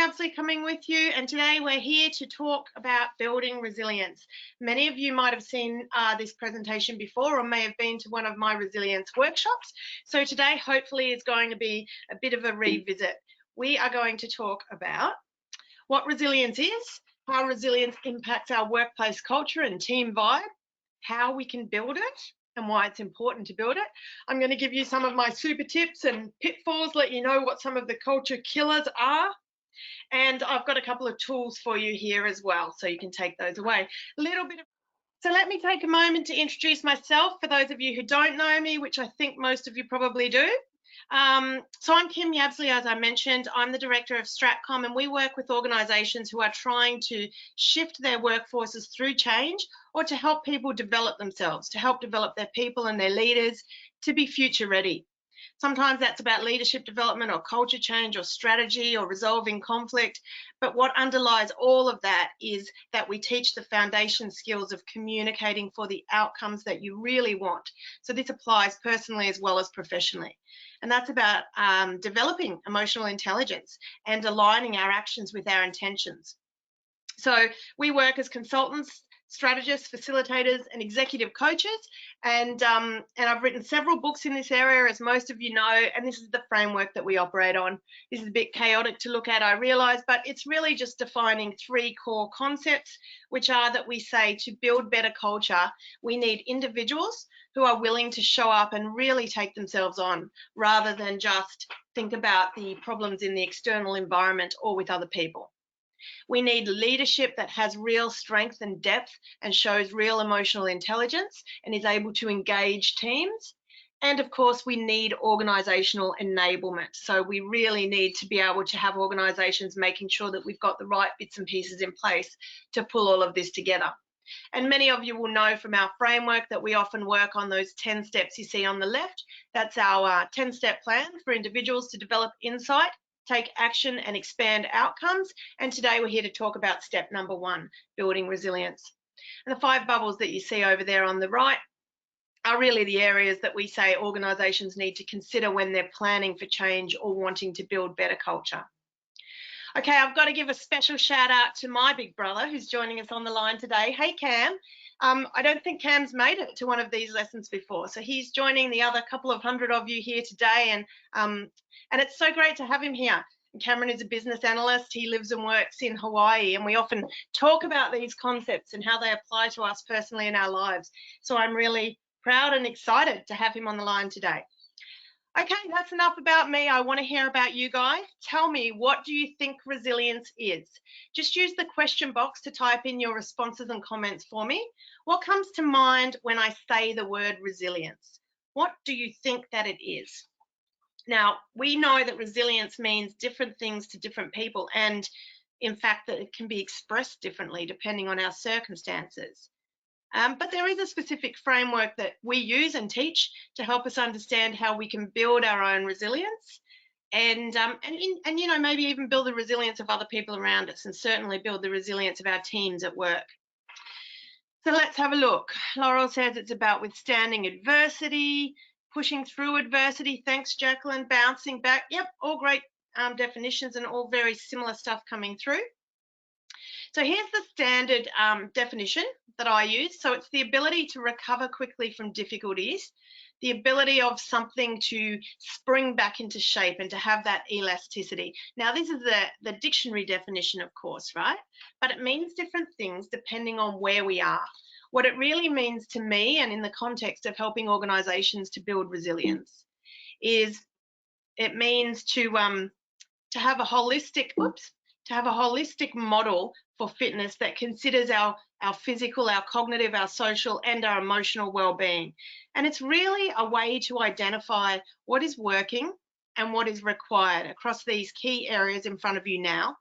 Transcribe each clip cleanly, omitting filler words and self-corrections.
Yabsley coming with you, and today we're here to talk about building resilience. Many of you might have seen this presentation before or may have been to one of my resilience workshops. So today hopefully is going to be a bit of a revisit. We are going to talk about what resilience is, how resilience impacts our workplace culture and team vibe, how we can build it, and why it's important to build it. I'm going to give you some of my super tips and pitfalls, let you know what some of the culture killers are. And I've got a couple of tools for you here as well, so you can take those away. So let me take a moment to introduce myself for those of you who don't know me, which I think most of you probably do. So I'm Kim Yabsley, as I mentioned. I'm the director of Stratcom, and we work with organisations who are trying to shift their workforces through change or to help people develop themselves, to help develop their people and their leaders to be future ready. Sometimes that's about leadership development or culture change or strategy or resolving conflict. But what underlies all of that is that we teach the foundation skills of communicating for the outcomes that you really want. So this applies personally as well as professionally. And that's about developing emotional intelligence and aligning our actions with our intentions. So we work as consultants, strategists, facilitators, and executive coaches. And I've written several books in this area, as most of you know, and this is the framework that we operate on. This is a bit chaotic to look at, I realise, but it's really just defining three core concepts, which are that we say to build better culture, we need individuals who are willing to show up and really take themselves on, rather than just think about the problems in the external environment or with other people. We need leadership that has real strength and depth and shows real emotional intelligence and is able to engage teams. And of course, we need organisational enablement. So we really need to be able to have organisations making sure that we've got the right bits and pieces in place to pull all of this together. And many of you will know from our framework that we often work on those 10 steps you see on the left. That's our 10-step plan for individuals to develop insight, take action and expand outcomes. And today we're here to talk about step number 1, building resilience. And the 5 bubbles that you see over there on the right are really the areas that we say organisations need to consider when they're planning for change or wanting to build better culture. Okay, I've got to give a special shout out to my big brother who's joining us on the line today. Hey, Cam. I don't think Cam's made it to one of these lessons before, so he's joining the other couple of hundred of you here today, and it's so great to have him here. Cameron is a business analyst. He lives and works in Hawaii, and we often talk about these concepts and how they apply to us personally in our lives. So I'm really proud and excited to have him on the line today. Okay, that's enough about me. I want to hear about you guys. Tell me, what do you think resilience is? Just use the question box to type in your responses and comments for me. What comes to mind when I say the word resilience? What do you think that it is? Now, we know that resilience means different things to different people, and in fact that it can be expressed differently depending on our circumstances. But there is a specific framework that we use and teach to help us understand how we can build our own resilience and you know, maybe even build the resilience of other people around us, and certainly build the resilience of our teams at work. So let's have a look. Laurel says it's about withstanding adversity, pushing through adversity. Thanks, Jacqueline. Bouncing back. Yep, all great definitions and all very similar stuff coming through. So here's the standard definition that I use. So it's the ability to recover quickly from difficulties, the ability of something to spring back into shape and to have that elasticity. Now, this is the dictionary definition, of course, right? But it means different things depending on where we are. What it really means to me, and in the context of helping organisations to build resilience, is it means to have a holistic, model for fitness that considers our physical, our cognitive, our social, and our emotional well-being. And it's really a way to identify what is working and what is required across these key areas in front of you now.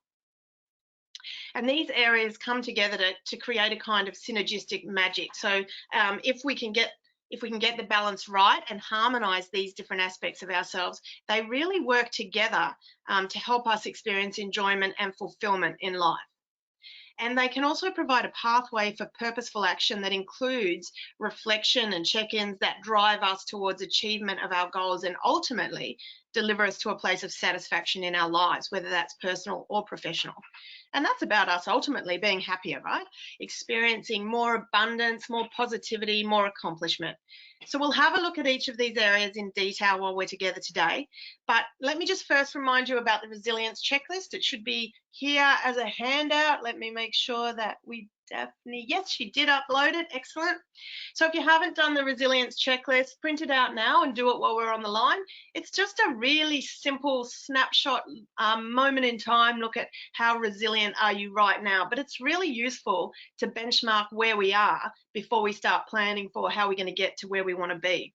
And these areas come together to create a kind of synergistic magic. So if we can get the balance right and harmonise these different aspects of ourselves, they really work together to help us experience enjoyment and fulfilment in life. And they can also provide a pathway for purposeful action that includes reflection and check-ins that drive us towards achievement of our goals and ultimately deliver us to a place of satisfaction in our lives, whether that's personal or professional. And that's about us ultimately being happier, right? Experiencing more abundance, more positivity, more accomplishment. So we'll have a look at each of these areas in detail while we're together today. But let me just first remind you about the resilience checklist. It should be here as a handout. Let me make sure that Daphne, yes, she did upload it. Excellent. So if you haven't done the resilience checklist, print it out now and do it while we're on the line. It's just a really simple snapshot, moment in time, look at how resilient are you right now. But it's really useful to benchmark where we are before we start planning for how we're going to get to where we want to be.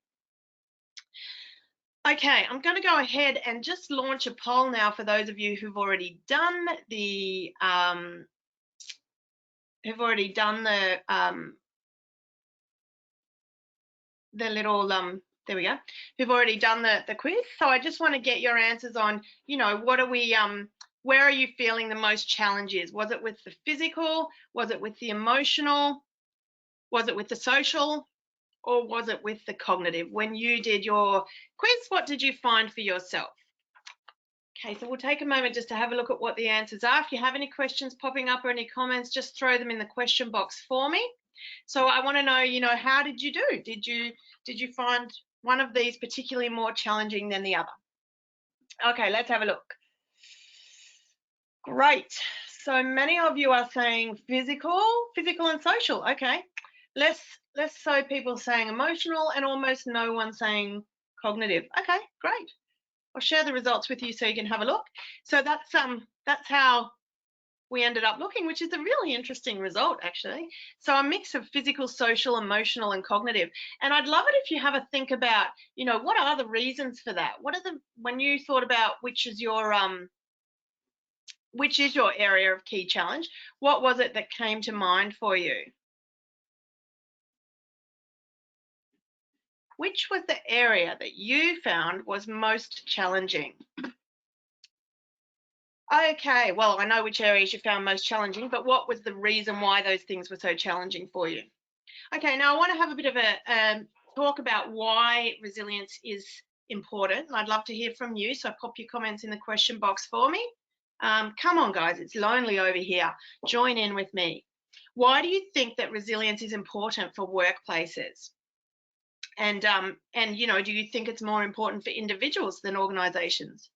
Okay, I'm going to go ahead and just launch a poll now for those of you who've already done the there we go, who've already done the quiz. So I just want to get your answers on, you know, what are we, where are you feeling the most challenges? Was it with the physical? Was it with the emotional? Was it with the social? Or was it with the cognitive? When you did your quiz, what did you find for yourself? Okay, so we'll take a moment just to have a look at what the answers are. If you have any questions popping up or any comments, just throw them in the question box for me. So I want to know, you know, how did you do? Did you find one of these particularly more challenging than the other? Okay, let's have a look. Great. So many of you are saying physical and social. Okay. Less so people saying emotional and almost no one saying cognitive. Okay, great. I'll share the results with you so you can have a look. So that's how we ended up looking, which is a really interesting result actually. So a mix of physical, social, emotional and cognitive. And I'd love it if you have a think about, you know, what are the reasons for that? What are when you thought about which is your area of key challenge, what was it that came to mind for you? Which was the area that you found was most challenging? Okay, well, I know which areas you found most challenging, but what was the reason why those things were so challenging for you? Okay, now I want to have a bit of a talk about why resilience is important. And I'd love to hear from you, so pop your comments in the question box for me. Come on, guys, it's lonely over here. Join in with me. Why do you think that resilience is important for workplaces? And you know, do you think it's more important for individuals than organizations?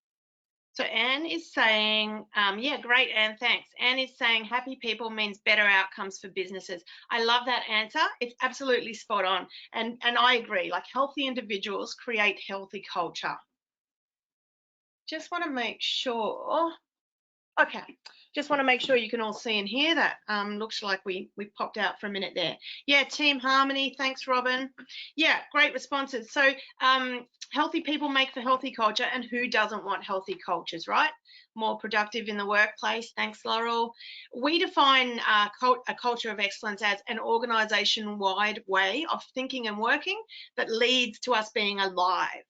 So Anne is saying, yeah, great, Anne, thanks. Anne is saying happy people means better outcomes for businesses. I love that answer. It's absolutely spot on. And I agree, like healthy individuals create healthy culture. Just want to make sure. Okay, just want to make sure you can all see and hear that. Looks like we popped out for a minute there. Yeah, team harmony. Thanks, Robin. Yeah, great responses. So healthy people make for healthy culture, and who doesn't want healthy cultures, right? More productive in the workplace. Thanks, Laurel. We define a culture of excellence as an organisation-wide way of thinking and working that leads to us being alive.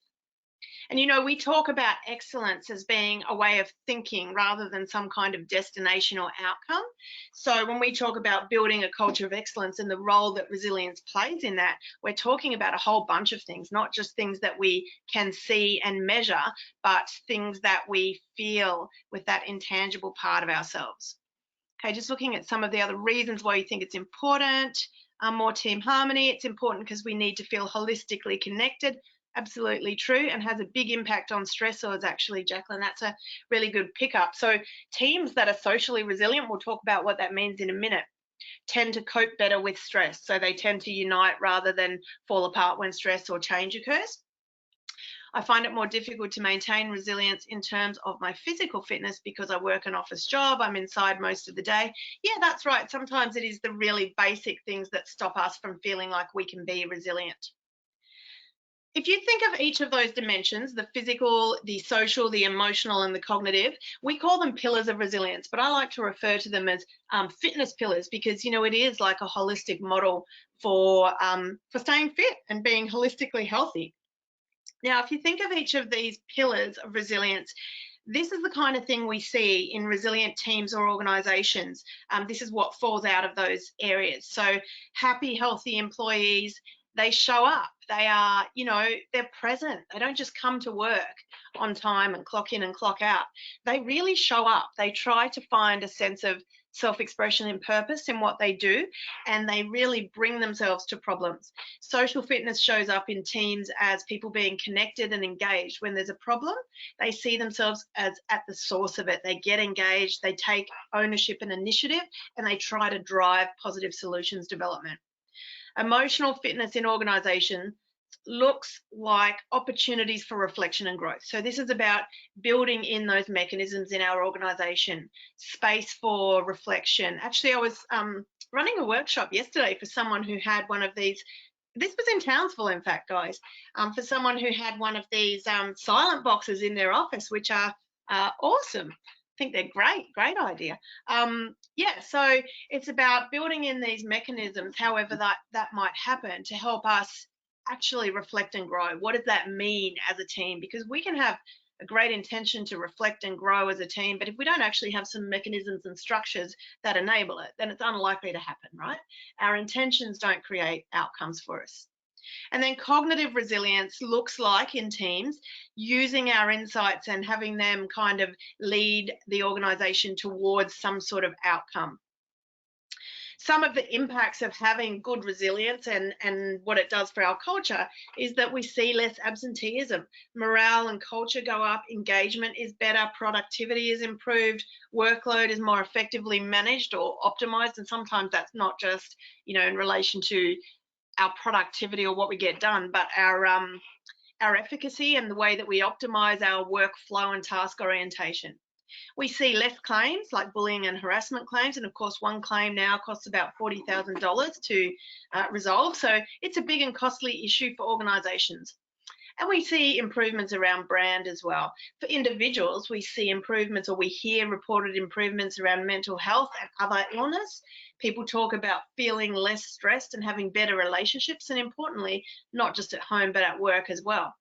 And, you know, we talk about excellence as being a way of thinking rather than some kind of destination or outcome. So when we talk about building a culture of excellence and the role that resilience plays in that, we're talking about a whole bunch of things, not just things that we can see and measure, but things that we feel with that intangible part of ourselves. Okay, just looking at some of the other reasons why you think it's important. More team harmony. It's important because we need to feel holistically connected. Absolutely true, and has a big impact on stressors actually, Jacqueline. That's a really good pickup. So teams that are socially resilient, we'll talk about what that means in a minute, tend to cope better with stress. So they tend to unite rather than fall apart when stress or change occurs. I find it more difficult to maintain resilience in terms of my physical fitness because I work an office job, I'm inside most of the day. Yeah, that's right. Sometimes it is the really basic things that stop us from feeling like we can be resilient. If you think of each of those dimensions, the physical, the social, the emotional, and the cognitive, we call them pillars of resilience, but I like to refer to them as fitness pillars because, you know, it is like a holistic model for staying fit and being holistically healthy. Now, if you think of each of these pillars of resilience, This is the kind of thing we see in resilient teams or organisations. This is what falls out of those areas. So happy, healthy employees, they show up. They are, they're present. They don't just come to work on time and clock in and clock out. They really show up. They try to find a sense of self-expression and purpose in what they do, and they really bring themselves to problems. Social fitness shows up in teams as people being connected and engaged. When there's a problem, they see themselves as at the source of it. They get engaged, they take ownership and initiative, and they try to drive positive solutions development. Emotional fitness in organisation looks like opportunities for reflection and growth. So this is about building in those mechanisms in our organisation, space for reflection. Actually, I was running a workshop yesterday for someone who had one of these. This was in Townsville, in fact, guys, for someone who had one of these silent boxes in their office, which are awesome. I think they're great idea. Yeah, so it's about building in these mechanisms, however that might happen, to help us actually reflect and grow. What does that mean as a team? Because we can have a great intention to reflect and grow as a team, but if we don't actually have some mechanisms and structures that enable it, then it's unlikely to happen, right? Our intentions don't create outcomes for us. And then cognitive resilience looks like in teams using our insights and having them kind of lead the organisation towards some sort of outcome. Some of the impacts of having good resilience and what it does for our culture is that we see less absenteeism. Morale and culture go up, engagement is better, productivity is improved, workload is more effectively managed or optimized. And sometimes that's not just, in relation to our productivity or what we get done, but our efficacy and the way that we optimize our workflow and task orientation. We see less claims like bullying and harassment claims, and of course one claim now costs about $40,000 to resolve, so it's a big and costly issue for organisations. And we see improvements around brand as well. For individuals, we see improvements, or we hear reported improvements around mental health and other illness. People talk about feeling less stressed and having better relationships, and importantly, not just at home but at work as well.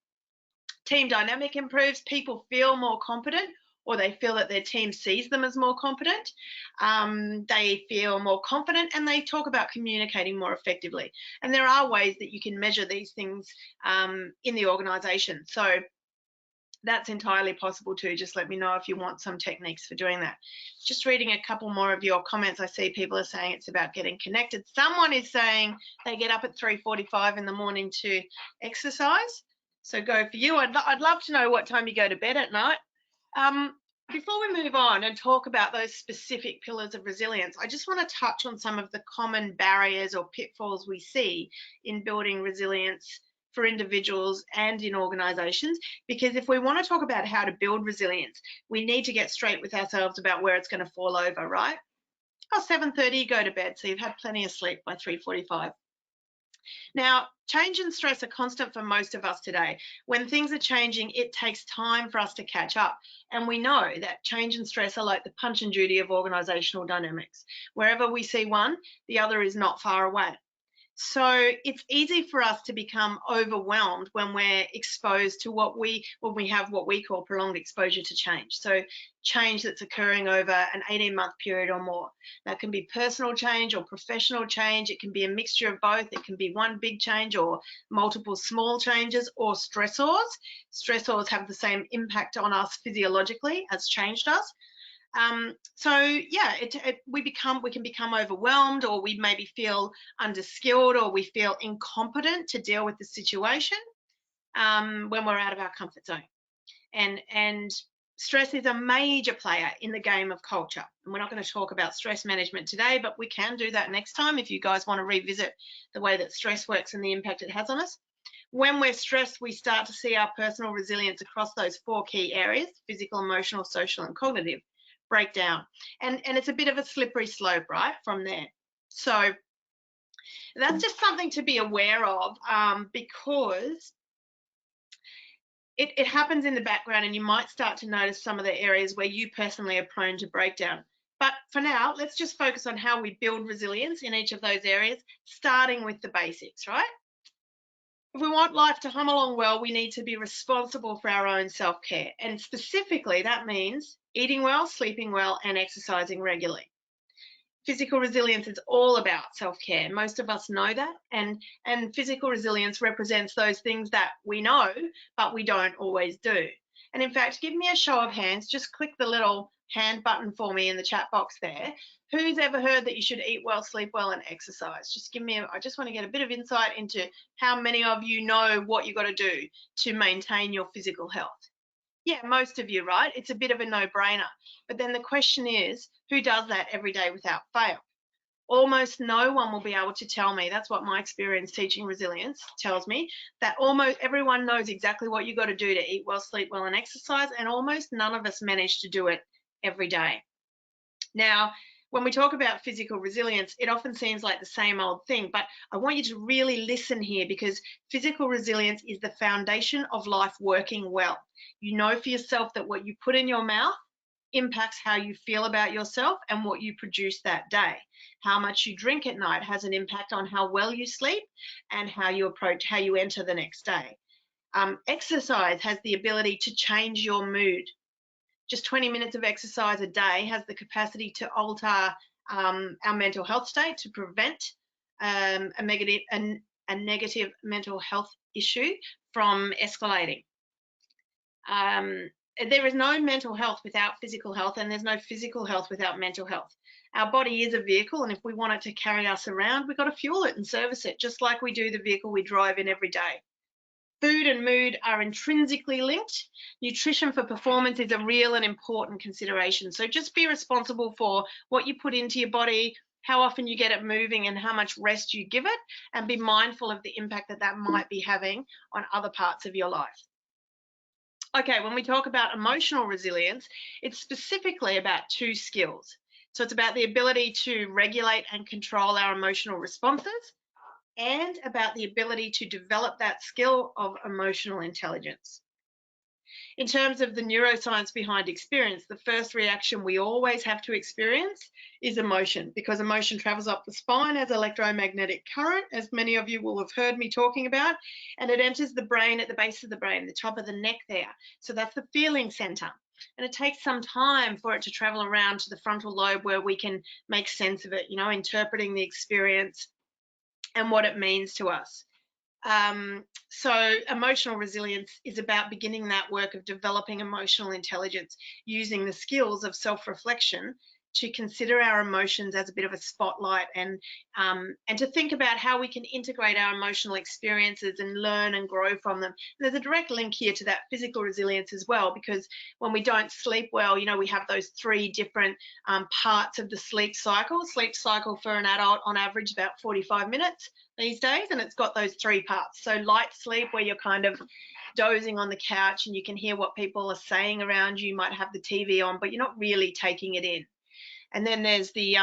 Team dynamic improves, people feel more competent, or they feel that their team sees them as more competent. They feel more confident, and they talk about communicating more effectively. And there are ways that you can measure these things in the organisation. So that's entirely possible too. Just let me know if you want some techniques for doing that. Just reading a couple more of your comments. I see people are saying it's about getting connected. Someone is saying they get up at 3:45 in the morning to exercise. So go for you. I'd love to know what time you go to bed at night. Before we move on and talk about those specific pillars of resilience, I just want to touch on some of the common barriers or pitfalls we see in building resilience for individuals and in organisations, because if we want to talk about how to build resilience, we need to get straight with ourselves about where it's going to fall over, right? 7:30, go to bed, so you've had plenty of sleep by 3:45. Now, change and stress are constant for most of us today. When things are changing, it takes time for us to catch up. And we know that change and stress are like the Punch and Judy of organisational dynamics. Wherever we see one, the other is not far away. So it's easy for us to become overwhelmed when we're exposed to when we have what we call prolonged exposure to change. So change that's occurring over an 18-month period or more. That can be personal change or professional change. It can be a mixture of both. It can be one big change or multiple small changes, or stressors. Stressors have the same impact on us physiologically as change does. So yeah, we can become overwhelmed, or we maybe feel underskilled, or we feel incompetent to deal with the situation when we're out of our comfort zone. And stress is a major player in the game of culture. And we're not going to talk about stress management today, but we can do that next time if you guys want to revisit the way that stress works and the impact it has on us. When we're stressed, we start to see our personal resilience across those 4 key areas: physical, emotional, social, and cognitive breakdown. And it's a bit of a slippery slope, right, from there. So that's just something to be aware of, because it happens in the background, and you might start to notice some of the areas where you personally are prone to breakdown. But for now, let's just focus on how we build resilience in each of those areas, starting with the basics, right? If we want life to hum along well, we need to be responsible for our own self-care. And specifically, that means eating well, sleeping well, and exercising regularly. Physical resilience is all about self-care. Most of us know that. And physical resilience represents those things that we know, but we don't always do. And in fact, give me a show of hands. Just click the little hand button for me in the chat box there. Who's ever heard that you should eat well, sleep well, and exercise? Just give me, I just want to get a bit of insight into how many of you know what you got to do to maintain your physical health. Yeah, most of you, right? It's a bit of a no-brainer. But then the question is, who does that every day without fail? Almost no one will be able to tell me. That's what my experience teaching resilience tells me, that almost everyone knows exactly what you got to do to eat well, sleep well, and exercise, and almost none of us manage to do it every day. Now, when we talk about physical resilience, it often seems like the same old thing, but I want you to really listen here, because physical resilience is the foundation of life working well. You know for yourself that what you put in your mouth impacts how you feel about yourself and what you produce that day. How much you drink at night has an impact on how well you sleep and how you enter the next day. Exercise has the ability to change your mood. Just 20 minutes of exercise a day has the capacity to alter our mental health state, to prevent a negative mental health issue from escalating. There is no mental health without physical health, and there's no physical health without mental health. Our body is a vehicle, and if we want it to carry us around, we've got to fuel it and service it, just like we do the vehicle we drive in every day. Food and mood are intrinsically linked. Nutrition for performance is a real and important consideration. So just be responsible for what you put into your body, how often you get it moving, and how much rest you give it, and be mindful of the impact that that might be having on other parts of your life. Okay, when we talk about emotional resilience, it's specifically about two skills. So it's about the ability to regulate and control our emotional responses, and about the ability to develop that skill of emotional intelligence. In terms of the neuroscience behind experience, the first reaction we always have to experience is emotion, because emotion travels up the spine as electromagnetic current, as many of you will have heard me talking about, and it enters the brain at the base of the brain, the top of the neck there. So that's the feeling center. And it takes some time for it to travel around to the frontal lobe, where we can make sense of it, interpreting the experience and what it means to us. So emotional resilience is about beginning that work of developing emotional intelligence, using the skills of self-reflection to consider our emotions as a bit of a spotlight, and to think about how we can integrate our emotional experiences and learn and grow from them. And there's a direct link here to that physical resilience as well, because when we don't sleep well, we have those three different parts of the sleep cycle. Sleep cycle for an adult on average about 45 minutes these days, and it's got those three parts. So light sleep, where you're kind of dozing on the couch and you can hear what people are saying around you, might have the TV on, but you're not really taking it in. And then there's the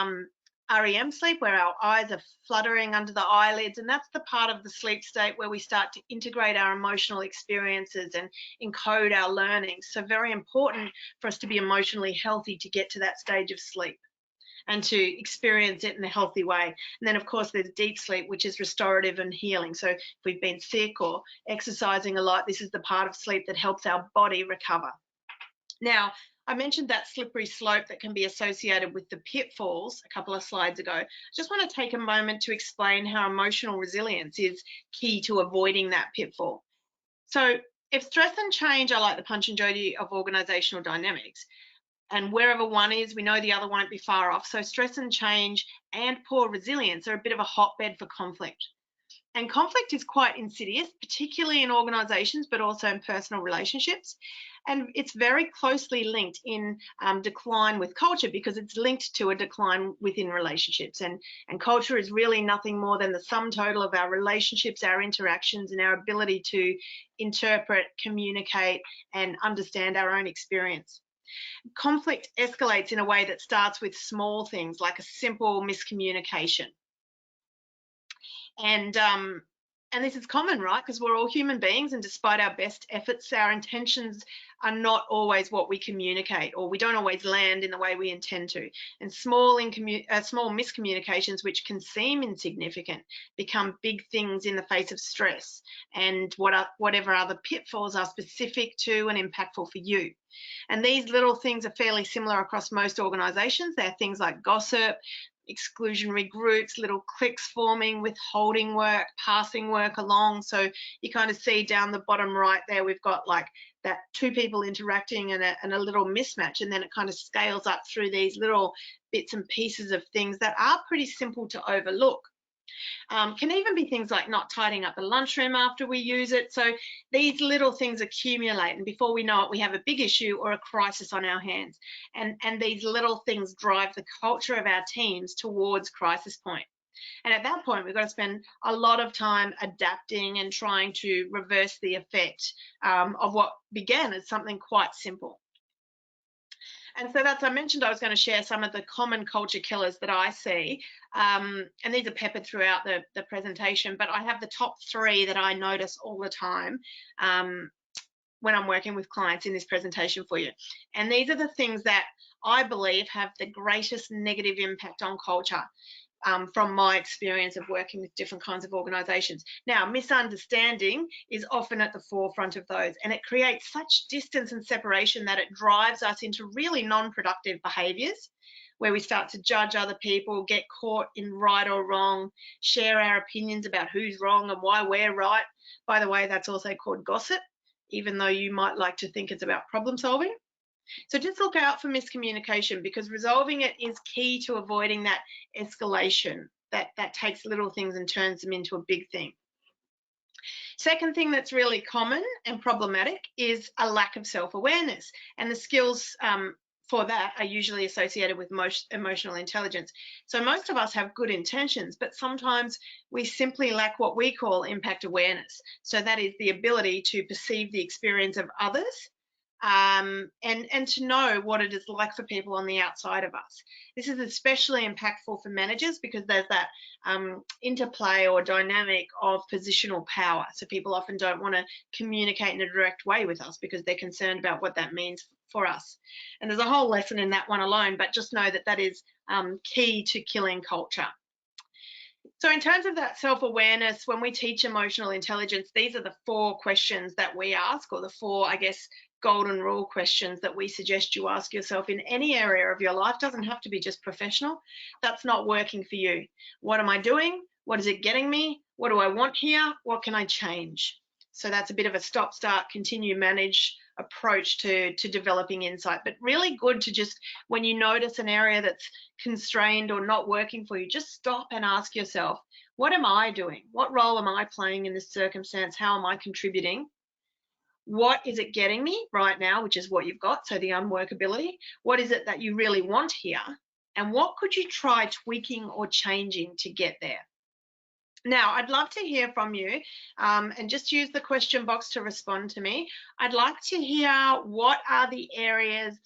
REM sleep, where our eyes are fluttering under the eyelids, and that's the part of the sleep state where we start to integrate our emotional experiences and encode our learning. So very important for us to be emotionally healthy to get to that stage of sleep and to experience it in a healthy way. And then, of course, there's deep sleep, which is restorative and healing. So if we've been sick or exercising a lot, this is the part of sleep that helps our body recover. Now, I mentioned that slippery slope that can be associated with the pitfalls a couple of slides ago. I just want to take a moment to explain how emotional resilience is key to avoiding that pitfall. So if stress and change are like the punch and judy of organizational dynamics, and wherever one is, we know the other won't be far off. So stress and change and poor resilience are a bit of a hotbed for conflict. And conflict is quite insidious, particularly in organisations, but also in personal relationships. And it's very closely linked in decline with culture, because it's linked to a decline within relationships. And culture is really nothing more than the sum total of our relationships, our interactions, and our ability to interpret, communicate, and understand our own experience. Conflict escalates in a way that starts with small things like a simple miscommunication. And And this is common, right? Because we're all human beings, and despite our best efforts, our intentions are not always what we communicate, or we don't always land in the way we intend to. And small miscommunications, which can seem insignificant, become big things in the face of stress and whatever other pitfalls are specific to and impactful for you. And these little things are fairly similar across most organisations. They're things like gossip, exclusionary groups, little cliques forming, withholding work, passing work along. So you kind of see down the bottom right there, we've got like that two people interacting and a little mismatch, and then it kind of scales up through these little bits and pieces of things that are pretty simple to overlook. Can even be things like not tidying up the lunchroom after we use it. So these little things accumulate, and before we know it, we have a big issue or a crisis on our hands. And these little things drive the culture of our teams towards crisis point. And at that point, we've got to spend a lot of time adapting and trying to reverse the effect of what began as something quite simple. And so that's, I mentioned I was going to share some of the common culture killers that I see. And these are peppered throughout the presentation, but I have the top 3 that I notice all the time when I'm working with clients in this presentation for you. And these are the things that I believe have the greatest negative impact on culture. From my experience of working with different kinds of organisations. Now, misunderstanding is often at the forefront of those, and it creates such distance and separation that it drives us into really non-productive behaviours, where we start to judge other people, get caught in right or wrong, share our opinions about who's wrong and why we're right. By the way, that's also called gossip, even though you might like to think it's about problem solving. So just look out for miscommunication, because resolving it is key to avoiding that escalation that takes little things and turns them into a big thing. Second thing that's really common and problematic is a lack of self-awareness, and the skills for that are usually associated with emotional intelligence. So most of us have good intentions, but sometimes we simply lack what we call impact awareness. So that is the ability to perceive the experience of others, and to know what it is like for people on the outside of us. This is especially impactful for managers, because there's that interplay or dynamic of positional power. So people often don't want to communicate in a direct way with us because they're concerned about what that means for us. And there's a whole lesson in that one alone, but just know that that is key to killing culture. So in terms of that self-awareness, when we teach emotional intelligence, these are the 4 questions that we ask, or the 4, I guess, golden rule questions that we suggest you ask yourself in any area of your life. Doesn't have to be just professional. That's not working for you. What am I doing? What is it getting me? What do I want here? What can I change? So that's a bit of a stop, start, continue, manage approach to developing insight, but really good to just, when you notice an area that's constrained or not working for you, just stop and ask yourself, what am I doing? What role am I playing in this circumstance? How am I contributing? What is it getting me right now, which is what you've got, so the unworkability. What is it that you really want here? And what could you try tweaking or changing to get there? Now, I'd love to hear from you, and just use the question box to respond to me. I'd like to hear, what are the areas,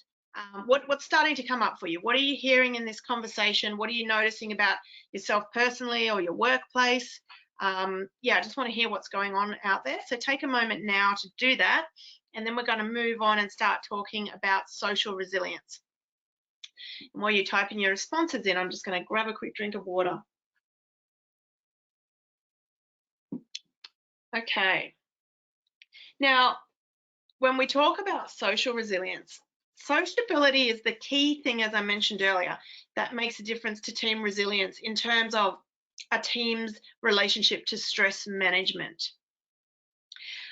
what's starting to come up for you? What are you hearing in this conversation? What are you noticing about yourself personally or your workplace? Yeah, I just want to hear what's going on out there. So take a moment now to do that, and then we're going to move on and start talking about social resilience. And while you're typing your responses in, I'm just going to grab a quick drink of water. Okay. Now, when we talk about social resilience, sociability is the key thing, as I mentioned earlier, that makes a difference to team resilience in terms of a team's relationship to stress management.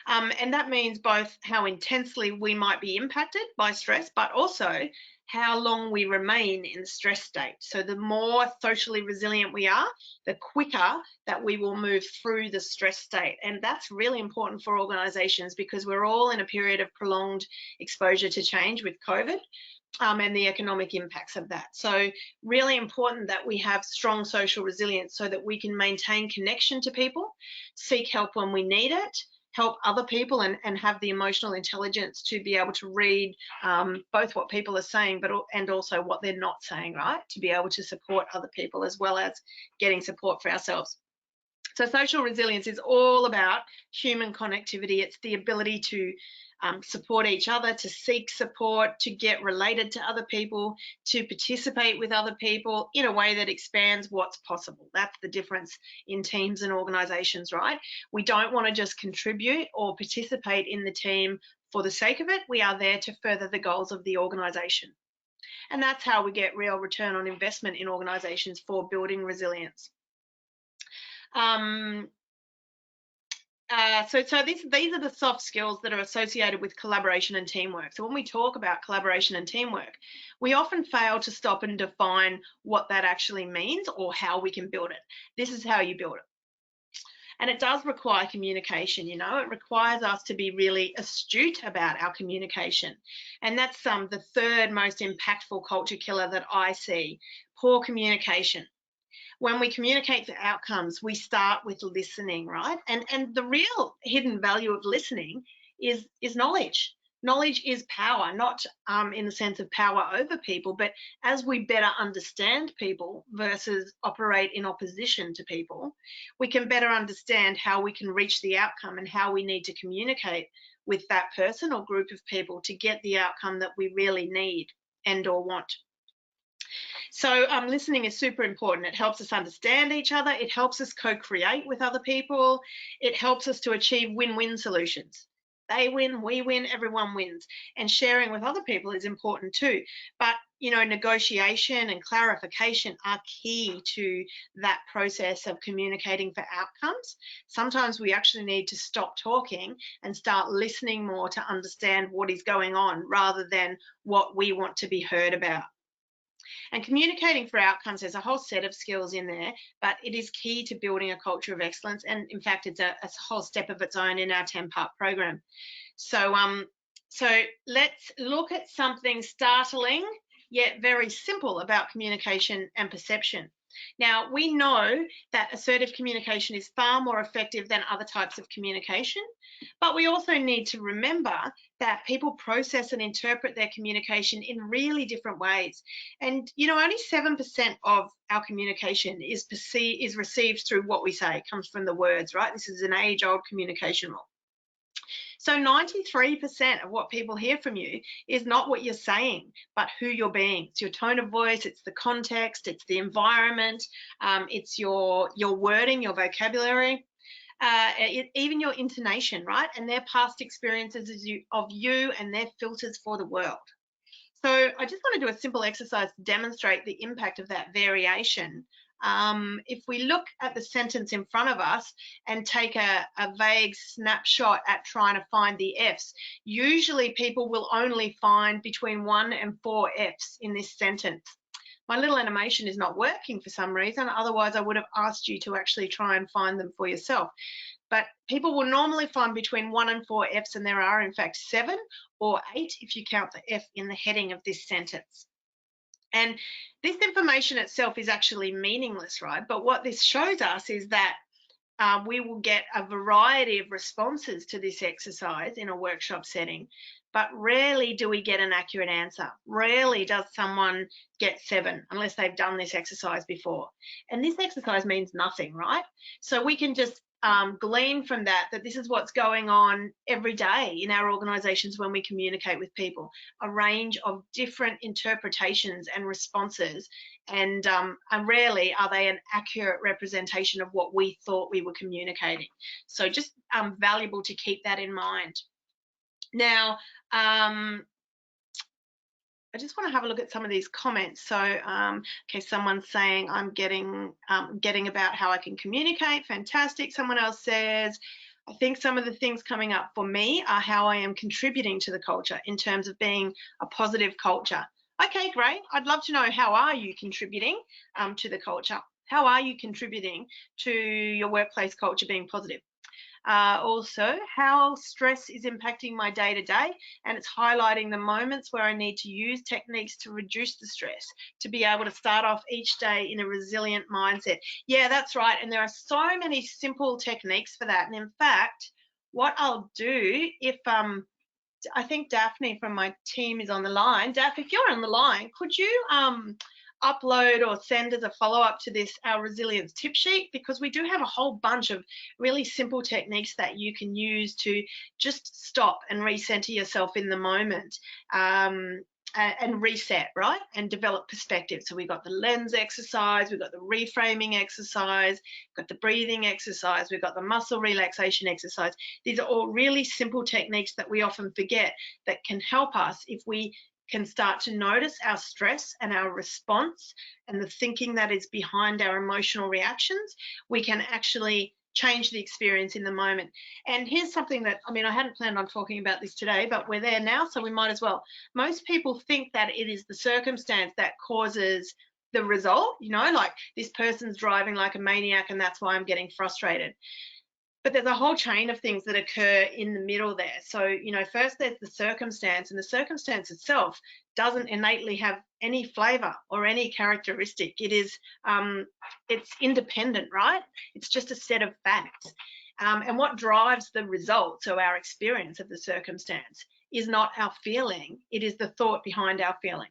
And that means both how intensely we might be impacted by stress, but also how long we remain in the stress state. So the more socially resilient we are, the quicker that we will move through the stress state. And that's really important for organisations, because we're all in a period of prolonged exposure to change with COVID. And the economic impacts of that. So really important that we have strong social resilience so that we can maintain connection to people, seek help when we need it, help other people, and have the emotional intelligence to be able to read both what people are saying and also what they're not saying, right? To be able to support other people as well as getting support for ourselves. So social resilience is all about human connectivity. It's the ability to support each other, to seek support, to get related to other people, to participate with other people in a way that expands what's possible. That's the difference in teams and organisations, right? We don't want to just contribute or participate in the team for the sake of it. We are there to further the goals of the organisation. And that's how we get real return on investment in organisations for building resilience. So these are the soft skills that are associated with collaboration and teamwork. So when we talk about collaboration and teamwork, we often fail to stop and define what that actually means or how we can build it. This is how you build it. And it does require communication, you know, it requires us to be really astute about our communication. And that's the third most impactful culture killer that I see, poor communication. When we communicate the outcomes, we start with listening, right? And the real hidden value of listening is knowledge. Knowledge is power, not in the sense of power over people, but as we better understand people versus operate in opposition to people, we can better understand how we can reach the outcome and how we need to communicate with that person or group of people to get the outcome that we really need and or want. So listening is super important. It helps us understand each other. It helps us co-create with other people. It helps us to achieve win-win solutions. They win, we win, everyone wins. And sharing with other people is important too. But, you know, negotiation and clarification are key to that process of communicating for outcomes. Sometimes we actually need to stop talking and start listening more to understand what is going on rather than what we want to be heard about. And communicating for outcomes, there's a whole set of skills in there, but it is key to building a culture of excellence. And in fact, it's a whole step of its own in our 10-part program. So let's look at something startling yet very simple about communication and perception. Now, we know that assertive communication is far more effective than other types of communication, but we also need to remember that people process and interpret their communication in really different ways. And, you know, only 7% of our communication is received through what we say. It comes from the words, right? This is an age-old communication rule. So 93% of what people hear from you is not what you're saying, but who you're being. It's your tone of voice, it's the context, it's the environment, it's your wording, your vocabulary, even your intonation, right? And their past experiences of you and their filters for the world. So I just want to do a simple exercise to demonstrate the impact of that variation. If we look at the sentence in front of us and take a vague snapshot at trying to find the F's, usually people will only find between 1 and 4 F's in this sentence. My little animation is not working for some reason, otherwise I would have asked you to actually try and find them for yourself. But people will normally find between 1 and 4 F's, and there are in fact 7 or 8 if you count the F in the heading of this sentence. And this information itself is actually meaningless, right? But what this shows us is that we will get a variety of responses to this exercise in a workshop setting, but rarely do we get an accurate answer. Rarely does someone get 7 unless they've done this exercise before. And this exercise means nothing, right? So we can just glean from that this is what's going on every day in our organisations when we communicate with people, a range of different interpretations and responses, and rarely are they an accurate representation of what we thought we were communicating. So just valuable to keep that in mind. Now, I just want to have a look at some of these comments. So, okay, someone's saying I'm getting about how I can communicate. Fantastic. Someone else says, I think some of the things coming up for me are how I am contributing to the culture in terms of being a positive culture. Okay, great. I'd love to know, how are you contributing to the culture? How are you contributing to your workplace culture being positive? Also, how stress is impacting my day-to-day, and it's highlighting the moments where I need to use techniques to reduce the stress, to be able to start off each day in a resilient mindset. Yeah, that's right, and there are so many simple techniques for that. And in fact, what I'll do, if I think Daphne from my team is on the line. Daph, if you're on the line, could you upload or send as a follow-up to this our resilience tip sheet, because we do have a whole bunch of really simple techniques that you can use to just stop and recenter yourself in the moment. And reset, right? And develop perspective. So we've got the lens exercise, we've got the reframing exercise, we've got the breathing exercise, we've got the muscle relaxation exercise. These are all really simple techniques that we often forget that can help us if we can start to notice our stress and our response and the thinking that is behind our emotional reactions. We can actually change the experience in the moment. And here's something that, I mean, I hadn't planned on talking about this today, but we're there now, so we might as well. Most people think that it is the circumstance that causes the result, you know, like this person's driving like a maniac and that's why I'm getting frustrated. But there's a whole chain of things that occur in the middle there. So, you know, first there's the circumstance, and the circumstance itself doesn't innately have any flavor or any characteristic. It is, it's independent, right? It's just a set of facts. And what drives the result, so our experience of the circumstance, is not our feeling, it is the thought behind our feeling.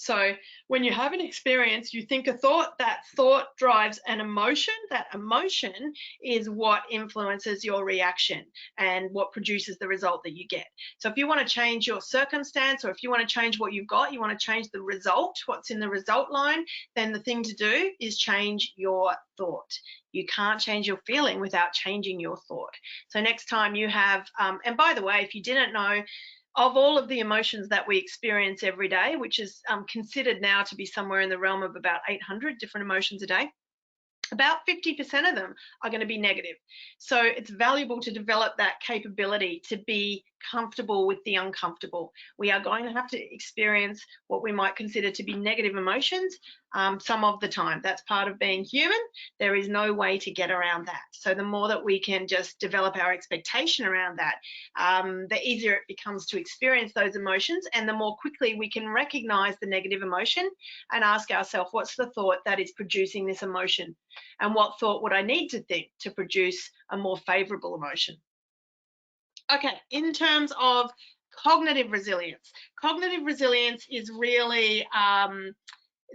So when you have an experience, you think a thought, that thought drives an emotion, that emotion is what influences your reaction and what produces the result that you get. So if you want to change your circumstance, or if you want to change what you've got, you want to change the result, what's in the result line, then the thing to do is change your thought. You can't change your feeling without changing your thought. So next time you have, and by the way, if you didn't know, of all of the emotions that we experience every day, which is considered now to be somewhere in the realm of about 800 different emotions a day, about 50% of them are going to be negative. So it's valuable to develop that capability to be comfortable with the uncomfortable. We are going to have to experience what we might consider to be negative emotions some of the time. That's part of being human. There is no way to get around that. So the more that we can just develop our expectation around that, the easier it becomes to experience those emotions, and the more quickly we can recognize the negative emotion and ask ourselves, what's the thought that is producing this emotion? And what thought would I need to think to produce a more favorable emotion? Okay, in terms of cognitive resilience is really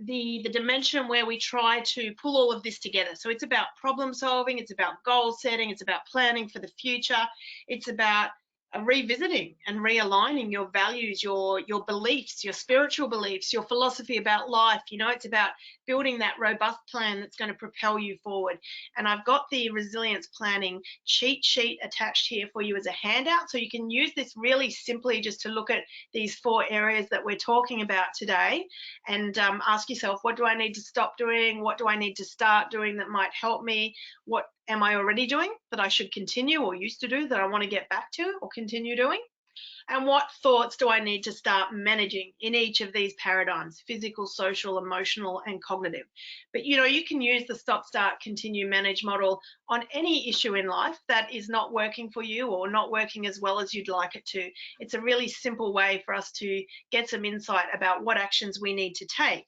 the dimension where we try to pull all of this together. So it's about problem solving, it's about goal setting, it's about planning for the future, it's about revisiting and realigning your values, your beliefs, your spiritual beliefs, your philosophy about life. You know, it's about building that robust plan that's going to propel you forward. And I've got the resilience planning cheat sheet attached here for you as a handout, so you can use this really simply just to look at these 4 areas that we're talking about today and ask yourself, what do I need to stop doing? What do I need to start doing that might help me? What am I already doing that I should continue, or used to do that I want to get back to or continue doing? And what thoughts do I need to start managing in each of these paradigms: physical, social, emotional, and cognitive? But you know, you can use the stop, start, continue, manage model on any issue in life that is not working for you or not working as well as you'd like it to. It's a really simple way for us to get some insight about what actions we need to take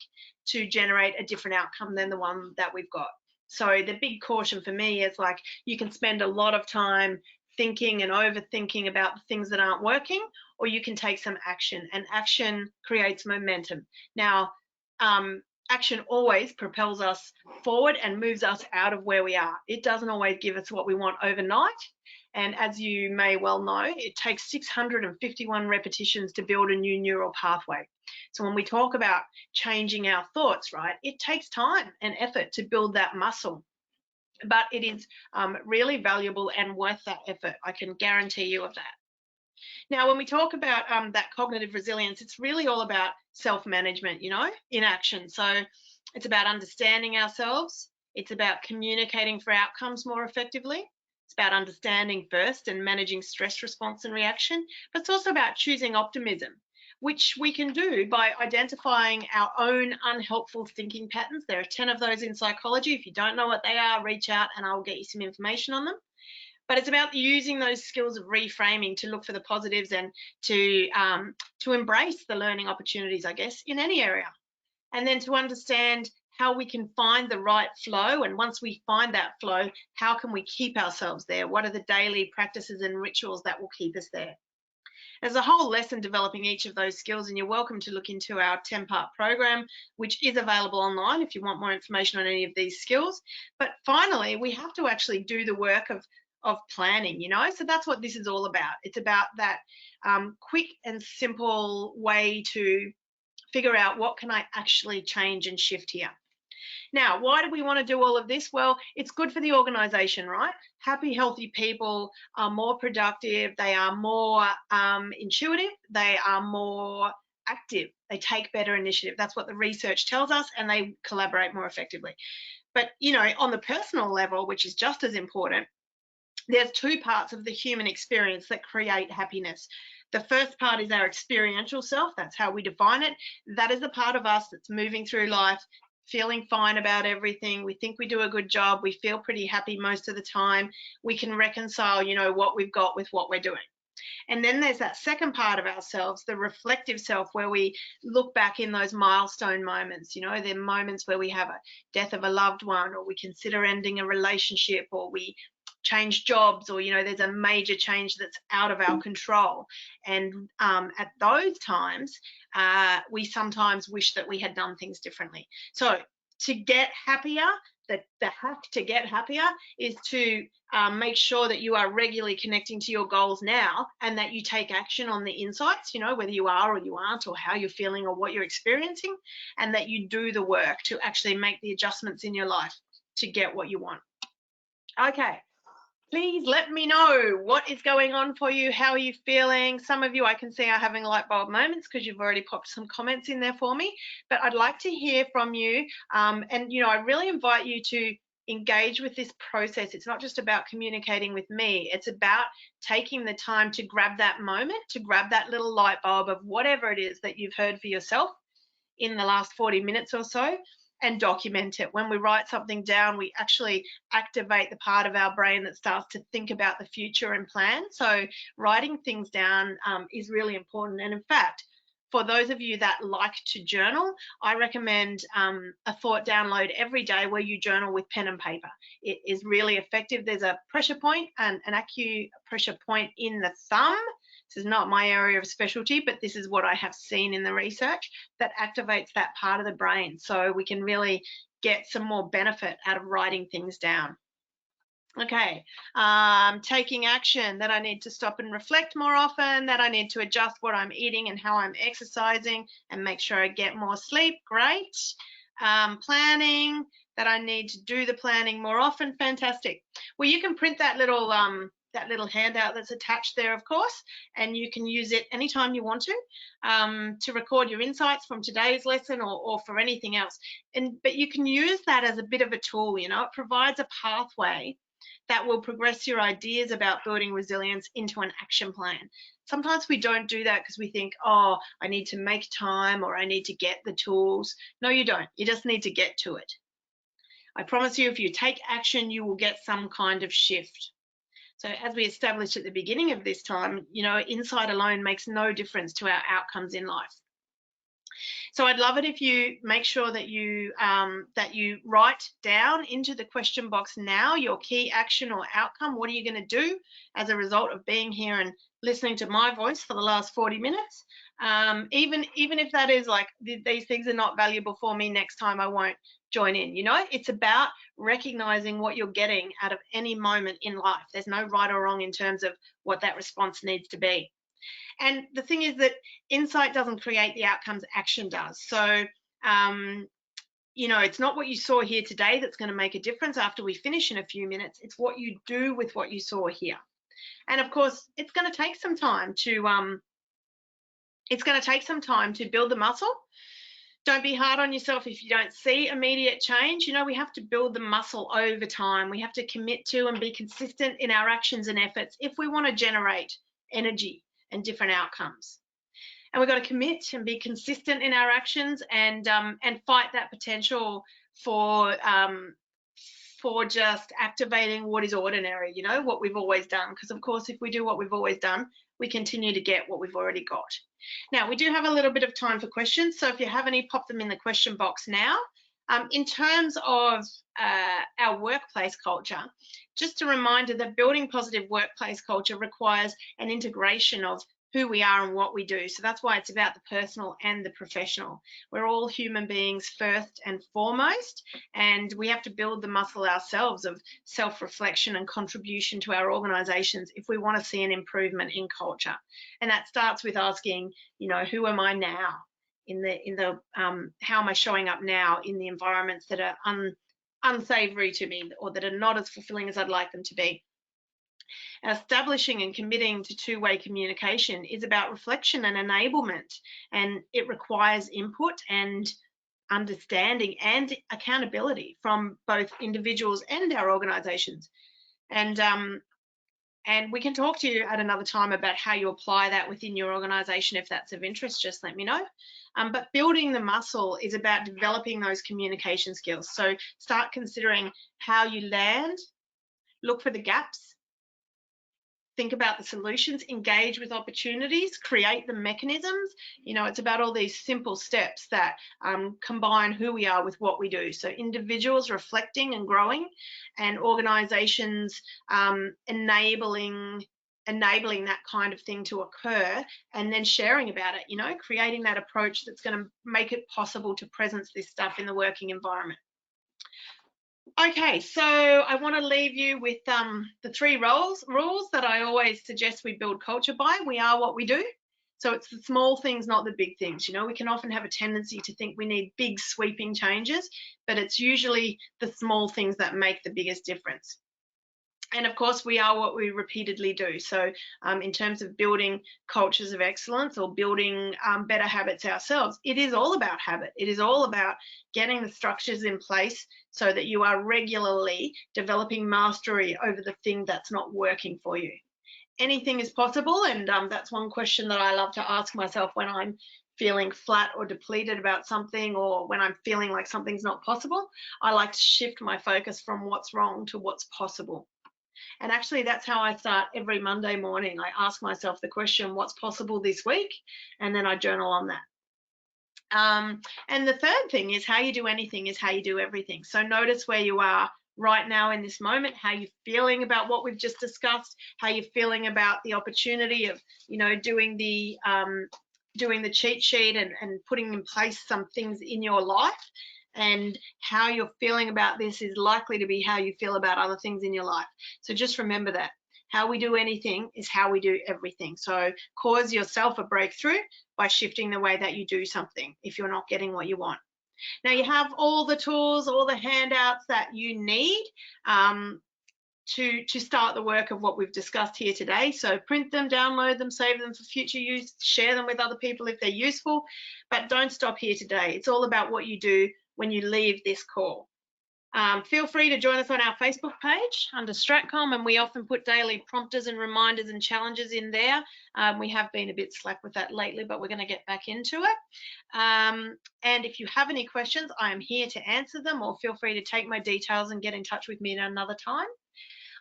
to generate a different outcome than the one that we've got. So the big caution for me is, like, you can spend a lot of time thinking and overthinking about the things that aren't working, or you can take some action, and action creates momentum. Now, action always propels us forward and moves us out of where we are. It doesn't always give us what we want overnight. And as you may well know, it takes 651 repetitions to build a new neural pathway. So when we talk about changing our thoughts, right, it takes time and effort to build that muscle. But it is really valuable and worth that effort. I can guarantee you of that. Now, when we talk about that cognitive resilience, it's really all about self-management, you know, in action. So it's about understanding ourselves. It's about communicating for outcomes more effectively. It's about understanding first and managing stress response and reaction. But it's also about choosing optimism, which we can do by identifying our own unhelpful thinking patterns. There are 10 of those in psychology. If you don't know what they are, reach out and I'll get you some information on them. But it's about using those skills of reframing to look for the positives and to embrace the learning opportunities, I guess, in any area. And then to understand how we can find the right flow. And once we find that flow, how can we keep ourselves there? What are the daily practices and rituals that will keep us there? There's a whole lesson developing each of those skills, and you're welcome to look into our 10-part program, which is available online if you want more information on any of these skills. But finally, we have to actually do the work of planning, you know, so that's what this is all about. It's about that quick and simple way to figure out what can I actually change and shift here. Now, why do we want to do all of this? Well, it's good for the organization, right? Happy, healthy people are more productive, they are more intuitive, they are more active, they take better initiative. That's what the research tells us, and they collaborate more effectively. But, you know, on the personal level, which is just as important, there's two parts of the human experience that create happiness. The first part is our experiential self. That's how we define it. That is the part of us that's moving through life, feeling fine about everything. We think we do a good job. We feel pretty happy most of the time. We can reconcile, you know, what we've got with what we're doing. And then there's that second part of ourselves, the reflective self, where we look back in those milestone moments. You know, they're moments where we have a death of a loved one, or we consider ending a relationship, or we change jobs, or, you know, there's a major change that's out of our control. And at those times, we sometimes wish that we had done things differently. So to get happier, the hack to get happier is to make sure that you are regularly connecting to your goals now, and that you take action on the insights, you know, whether you are or you aren't, or how you're feeling or what you're experiencing, and that you do the work to actually make the adjustments in your life to get what you want. Okay. Please let me know what is going on for you. How are you feeling? Some of you I can see are having light bulb moments because you've already popped some comments in there for me. But I'd like to hear from you. And, you know, I really invite you to engage with this process. It's not just about communicating with me. It's about taking the time to grab that moment, to grab that little light bulb of whatever it is that you've heard for yourself in the last 40 minutes or so, and document it. When we write something down, we actually activate the part of our brain that starts to think about the future and plan. So writing things down is really important. And in fact, for those of you that like to journal, I recommend a thought download every day where you journal with pen and paper. It is really effective. There's a pressure point and an acupressure point in the thumb. This is not my area of specialty, but this is what I have seen in the research that activates that part of the brain. So we can really get some more benefit out of writing things down. Okay, taking action, that I need to stop and reflect more often, that I need to adjust what I'm eating and how I'm exercising and make sure I get more sleep. Great. Planning, that I need to do the planning more often. Fantastic. Well, you can print that little handout that's attached there, of course, and you can use it anytime you want to record your insights from today's lesson or for anything else. But you can use that as a bit of a tool. You know, it provides a pathway that will progress your ideas about building resilience into an action plan. Sometimes we don't do that because we think, oh, I need to make time, or I need to get the tools. No, you don't. You just need to get to it. I promise you, if you take action, you will get some kind of shift. So as we established at the beginning of this time, you know, insight alone makes no difference to our outcomes in life. So I'd love it if you make sure that you write down into the question box now your key action or outcome. What are you going to do as a result of being here and listening to my voice for the last 40 minutes? Even if that is like, these things are not valuable for me, next time I won't join in. You know, it's about recognizing what you're getting out of any moment in life. There's no right or wrong in terms of what that response needs to be. And the thing is that insight doesn't create the outcomes, action does. So, you know, it's not what you saw here today that's going to make a difference after we finish in a few minutes. It's what you do with what you saw here. And of course, it's going to take some time to build the muscle. Don't be hard on yourself if you don't see immediate change. You know, we have to build the muscle over time. We have to commit to and be consistent in our actions and efforts if we want to generate energy and different outcomes. And we've got to commit and be consistent in our actions and fight that potential for just activating what is ordinary, you know, what we've always done. Because of course, if we do what we've always done, we continue to get what we've already got. Now, we do have a little bit of time for questions. So if you have any, pop them in the question box now. In terms of our workplace culture, just a reminder that building positive workplace culture requires an integration of who we are and what we do. So that's why it's about the personal and the professional. We're all human beings first and foremost, and we have to build the muscle ourselves of self-reflection and contribution to our organizations if we want to see an improvement in culture. And that starts with asking, you know, who am I now how am I showing up now in the environments that are unsavory to me, or that are not as fulfilling as I'd like them to be. Establishing and committing to two-way communication is about reflection and enablement, and it requires input and understanding and accountability from both individuals and our organizations. And we can talk to you at another time about how you apply that within your organization. If that's of interest, just let me know. But building the muscle is about developing those communication skills. So start considering how you land, look for the gaps, think about the solutions, engage with opportunities, create the mechanisms. You know, it's about all these simple steps that combine who we are with what we do. So individuals reflecting and growing, and organizations enabling that kind of thing to occur, and then sharing about it, you know, creating that approach that's going to make it possible to presence this stuff in the working environment. Okay, so I want to leave you with the 3 rules that I always suggest we build culture by. We are what we do. So it's the small things, not the big things. You know, we can often have a tendency to think we need big sweeping changes, but it's usually the small things that make the biggest difference. And of course, we are what we repeatedly do. So in terms of building cultures of excellence or building better habits ourselves, it is all about habit. It is all about getting the structures in place so that you are regularly developing mastery over the thing that's not working for you. Anything is possible, and that's one question that I love to ask myself when I'm feeling flat or depleted about something, or when I'm feeling like something's not possible. I like to shift my focus from what's wrong to what's possible. And actually, that's how I start every Monday morning. I ask myself the question, what's possible this week? And then I journal on that. And the third thing is, how you do anything is how you do everything. So notice where you are right now in this moment, how you're feeling about what we've just discussed, how you're feeling about the opportunity of, you know, doing the cheat sheet and putting in place some things in your life. And how you're feeling about this is likely to be how you feel about other things in your life. So just remember that. How we do anything is how we do everything. So cause yourself a breakthrough by shifting the way that you do something if you're not getting what you want. Now you have all the tools, all the handouts that you need to start the work of what we've discussed here today. So print them, download them, save them for future use, share them with other people if they're useful, but don't stop here today. It's all about what you do when you leave this call. Feel free to join us on our Facebook page under Stratcom, and we often put daily prompters and reminders and challenges in there. We have been a bit slack with that lately, but we're going to get back into it. And if you have any questions, I am here to answer them, or feel free to take my details and get in touch with me at another time.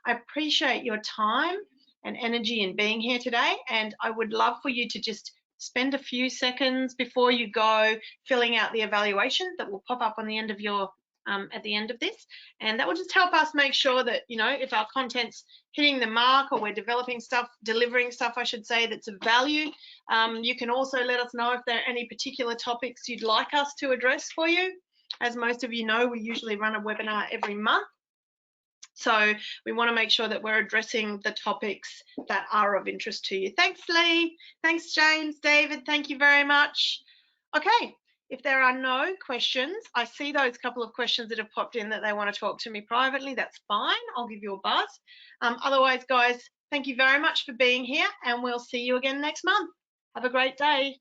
I appreciate your time and energy in being here today, and I would love for you to just spend a few seconds before you go filling out the evaluation that will pop up on the end of your at the end of this, and that will just help us make sure that, you know, if our content's hitting the mark, or we're delivering stuff I should say, that's of value. You can also let us know if there are any particular topics you'd like us to address for you. As most of you know, we usually run a webinar every month. So we want to make sure that we're addressing the topics that are of interest to you. Thanks, Lee. Thanks, James, David. Thank you very much. Okay, if there are no questions, I see those couple of questions that have popped in that they want to talk to me privately. That's fine. I'll give you a buzz. Otherwise, guys, thank you very much for being here, and we'll see you again next month. Have a great day.